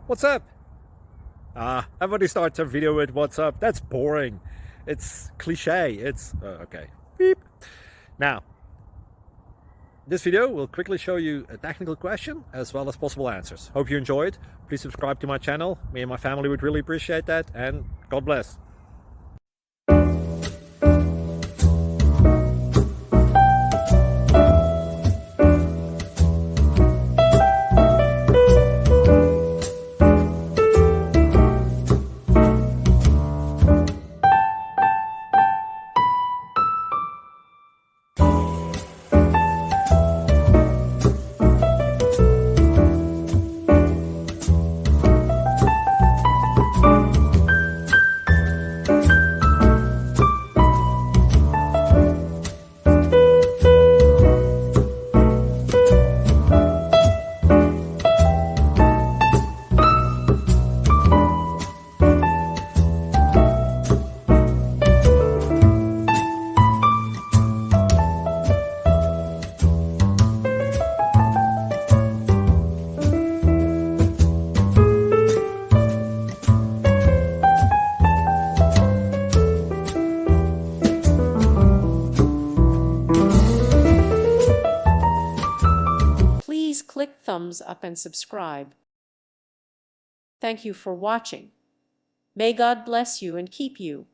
What's up? Everybody starts a video with what's up. That's boring. It's cliche. It's okay. Beep. Now, this video will quickly show you a technical question as well as possible answers. Hope you enjoyed. Please subscribe to my channel. Me and my family would really appreciate that, and God bless. Please click thumbs up and subscribe. Thank you for watching. May God bless you and keep you.